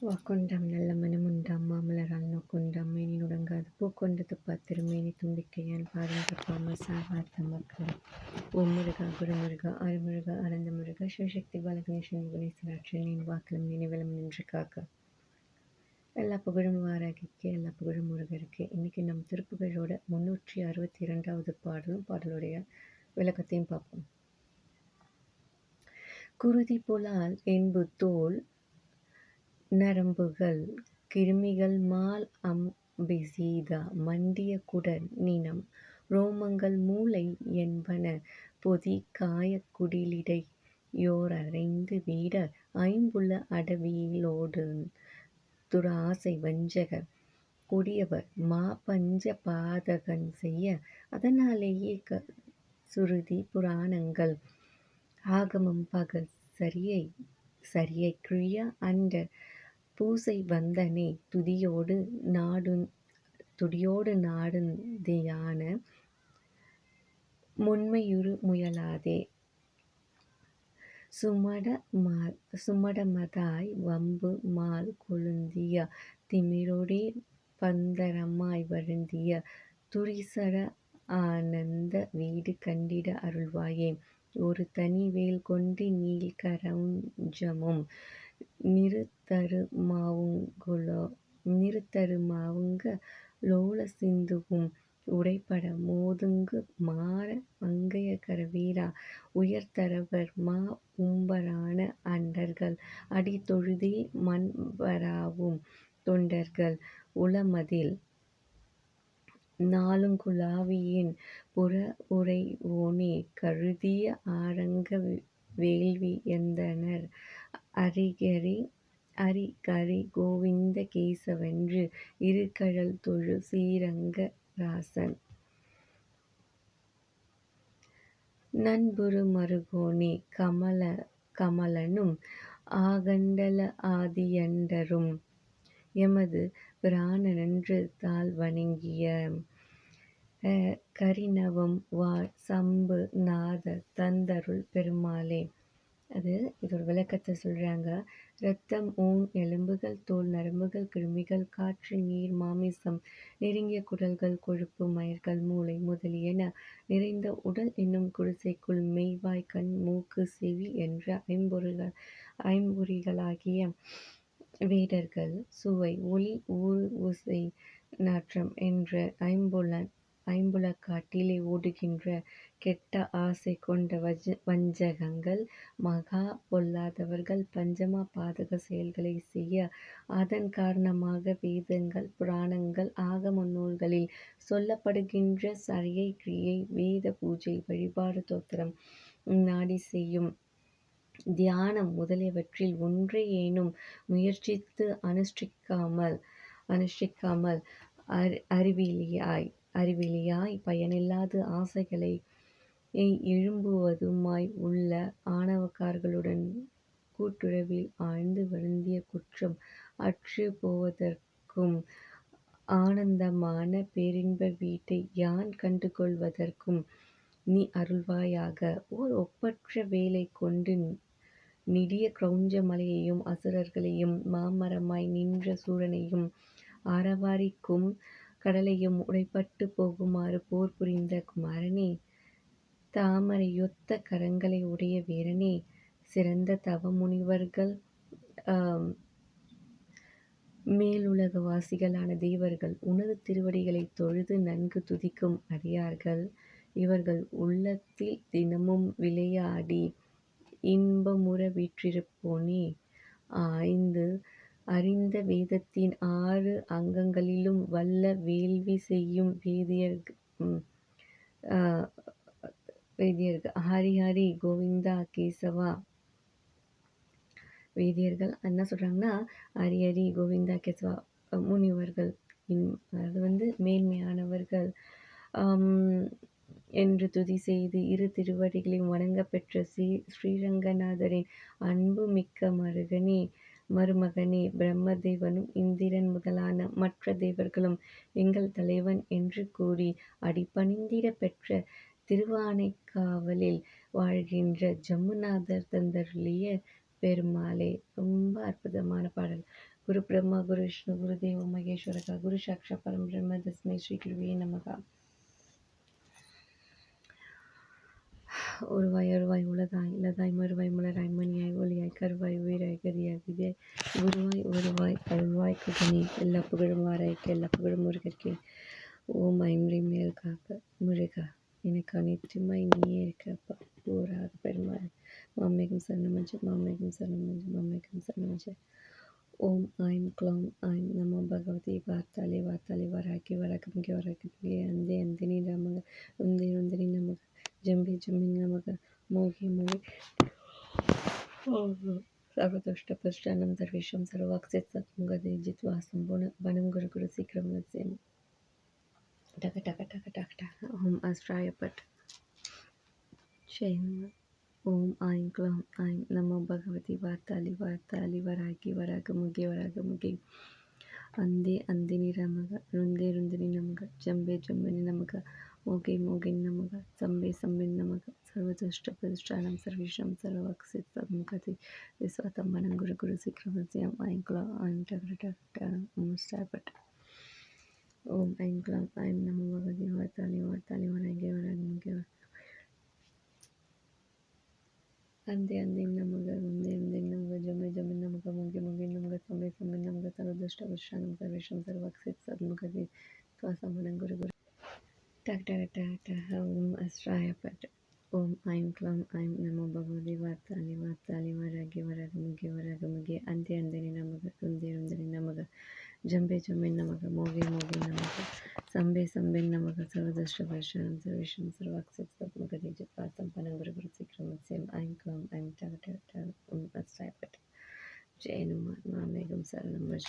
வாக்கொண்டாம் நல்ல மனமுண்டாம் மாமலரால் நோக்கொண்டாம் மேனி நுடங்காது பூக்கொண்டது பாத்திருமேனி தும்பிக்கையான் பாதம் தப்பாமல் சாவார்த்த மக்கள் ஓமுருகா குருமுருகா அருமுருகா அனந்த முருகா சிவசக்தி பாலகணேசன் முகனேஸ்வராட்சி நீ வாக்கிலும் நினைவிலும் நின்று காக்க எல்லா புகழும் வாராகிக்கு எல்லா புகழும் முருகருக்கு. இன்னைக்கு நம்ம திருப்புகழோட 362வது பாடலுடைய விளக்கத்தையும் பார்ப்போம். குருதி புலால் என்பு தோல் நரம்புகள் கிருமிகள் மால் அம்பிசீதா மண்டிய குடர் நினம் ரோமங்கள் மூளை என்பன பொதி காயக் குடிலிடை யோரறைந்து வீட ஐம்புல அடவியிலோடு துராசை வஞ்சகர் கொடியவர் மா பஞ்ச பாதகன் செய்ய அதனாலேயே சுருதி புராணங்கள் ஆகமம் பகல் சரியை கிழிய அண்ட பூசை வந்தனை துடியோடு நாடுந்தியான முன்மையுறு முயலாதே சுமடமதாய் வம்பு மால் கொழுந்திய திமிரொடே பந்தரமாய் வருந்திய துரிசட ஆனந்த வீடு கண்டிட அருள்வாயே. ஒரு தனி வேல் கொண்டு நீள்கரஞ்சமும் நிறுத்தருமாவுங்க லோல சிந்துவும் உடைபட மோதுங்கு மாற மங்கைய கரவீரா உயர்தரவர் மா உம்பரான அண்டர்கள் அடி தொழுதே மண்வராவும் தொண்டர்கள் உளமதில் நாளுங்குலாவியின் புற உறைவோனே கழுதிய ஆரங்க வேள்வி எந்தனர் அரிகரி கோவிந்த கேசவென்று இருகழல் தொழு ஸ்ரீரங்க ராசன் நண்புரு மருகோனே கமலனும் ஆகண்டல ஆதியண்டரும் எமது பிரானன்று தாழ் வணங்கிய கரிநவம் வாழ் சம்பு நாத தந்தருள் பெருமாளே. இதோட விளக்கத்தை சொல்றாங்க. இரத்தம், ஊன், எலும்புகள், தோல், நரம்புகள், கிருமிகள், காற்று, நீர், மாமிசம், நெருங்கிய குடல்கள், கொழுப்பு, மயிர்கள், மூளை முதலியன நிறைந்த உடல் என்னும் குடிசைக்குள் மெய்வாய், கண், மூக்கு, செவி என்ற ஐம்பொறிகளாகிய வேடர்கள் சுவை, ஒளி, ஊறு, ஓசை, நாற்றம் என்ற ஐம்புலக்காட்டிலே ஓடுகின்ற கெட்ட ஆசை கொண்ட வஞ்சகங்கள் மகா பொல்லாதவர்கள் பஞ்சமா பாதக செயல்களை செய்ய அதன் காரணமாக வேதங்கள், புராணங்கள், ஆகம நூல்களில் சொல்லப்படுகின்ற சரியை கிரியை, வேத பூஜை, வழிபாடு, தோத்திரம், நாடி செய்யும் தியானம் முதலியவற்றில் ஒன்றையேனும் முயற்சித்து அனுஷ்டிக்காமல் அறிவிலியாய் பயனில்லாத ஆசைகளை எழும்புவதுமாய் உள்ள ஆணவக்காரர்களுடன் கூட்டுறவில் ஆழ்ந்து வருந்திய குற்றம் அற்று போவதற்கும் ஆனந்தமான பேரின்ப வீட்டை யான் கண்டுகொள்வதற்கும் நீ அருள்வாயாக. ஓர் ஒப்பற்ற வேலை கொண்டு நெடிய கிரௌஞ்ச மலையையும் அசுரர்களையும் மாமரமாய் நின்ற சூரனையும் ஆரவாரிக்கும் கடலையும் உடைபட்டு போகுமாறு போர் புரிந்த குமாரனே, தாமரையொத்த கரங்களை உடைய வீரனே, சிறந்த தவ முனிவர்கள் மேலுலகவாசிகளான தேவர்கள் உனது திருவடிகளை தொழுது நன்கு துதிக்கும் அடியார்கள் இவர்கள் உள்ளத்தில் தினமும் விளையாடி இன்பமுற வீற்றிருப்போனே. அறிந்த வேதத்தின் 6 அங்கங்களிலும் வல்ல வேள்வி செய்யும் வேதியர்கள் ஹரி கோவிந்தா கேசவா. வேதியர்கள் என்ன சொல்றாங்கன்னா, ஹரி கோவிந்தா கேசவா. முனிவர்கள் அது மேன்மையானவர்கள் என்று துதி செய்து இரு திருவடிகளையும் வணங்க பெற்ற ஸ்ரீரங்கநாதரின் அன்பு மிக்க மருமகனே, பிரம்மதேவனும் இந்திரன் முதலான மற்ற தேவர்களும் எங்கள் தலைவன் என்று கூறி அடிபணிந்திட பெற்ற திருவானைக்காவலில் வாழ்கின்ற ஜம்புநாதர் தந்தருளிய பெருமாளே! ரொம்ப அற்புதமான பாடல். குரு பிரம்மா, குரு விஷ்ணு, குரு தேவோ மகேஸ்வரகா, குரு சாக்ஷா பரம்பிரம்ம தஸ்மை ஸ்ரீ குருவே நமகா. ஒருவாய் அருவாய் உளதாய் இலதாய் மறுவாய் மலராய் மணியாய் ஒளியாய் கருவாய் உயிராய் கதியாய் விதியாய் குருவாய் ஒருவாய் அருள்வாய் குகனே எல்லா புகழும் வாராய்க்கு எல்லா புகழும் முருகற்கே. ஓம் ஐம் ரீம் மேல் காப்ப முருகா எனக்கு அனைத்துமாய் நீயே இருக்கப்பா போராக பெருமாள் மாமேகம் சரணமஞ்ச மாமேகம் சரணமஞ்ச மாமேகம் சரணமஞ்ச. ஓம் ஐம் க்ளௌம் ஐம் நமோ பகவதி வார்த்தாலே வார்த்தாலே வராக்கி வராக்கமுகே வராக்கமுகே அந்தே அந்தினி நமக உந்தே உந்தினி நமக ஜம்பே ஜம்பி நமக மோகி மோகி सर्वदुष्टपुष्टानं सर्वेषां सर्वाक्षित्सत्त्वं गदे जित्वा सम्पूर्ण वनं गुरु गुरु शीघ्रं वत्सेमि. टक टक टक टक टक ओम अस्त्राय पट जय ओम ऐं क्लौं ऐं नमो भगवती वार्ताली वार्ताली वरागी वरागमुगे वरागमुगे अंदे अंदिनी नमः रुंदे रुंदिनी नमः जंबे जंबिनी नमः मोगे मोगे नमः संबे संबे नमः सर्वदुष्टप्रतिष्ठानं सर्वेषां सर्वक्षित्सम्मुखते विश्वतं वनं गुरु गुरु शीघ्रमस्याम् ऐं क्लौं ऐं टक टक टक ओम अस्त्राय पट ओम ऐं क्लौं ऐं नमो भगवती वार्ताली वार्ताली वरागी वरागमुगे अंदे अंदे नमः रुंदे रुंदे नमः जमे जमे नमः मोगे मोगे नमः संबे संबे नमः सर्वदुष्टप्रतिष्ठानं सर्वेषां सर्वक्षित्सम्मुखते विश्वतं वनं गुरु गुरु टक टक टक टक ओम अस्त्राय पट ओम ऐं क्लौं ऐं नमो भगवते वार्ताली वार्ताली वरागी वरागमुगे अंदे अंदे नमः रुंदे रुंदे नमः जंबे जंबे नमः मोगे मोगे नमः संबे संबे नमः सर्वदुष्टप्रतिष्ठानं सर्वेषां सर्वक्षित्सम्मुखते विश्वतं वनं गुरु गुरु शीघ्रमस्याम् ऐं क्लौं ऐं टक टक टक ओम अस्त्राय पट जय हनुमान मामेकं शरणं व्रज.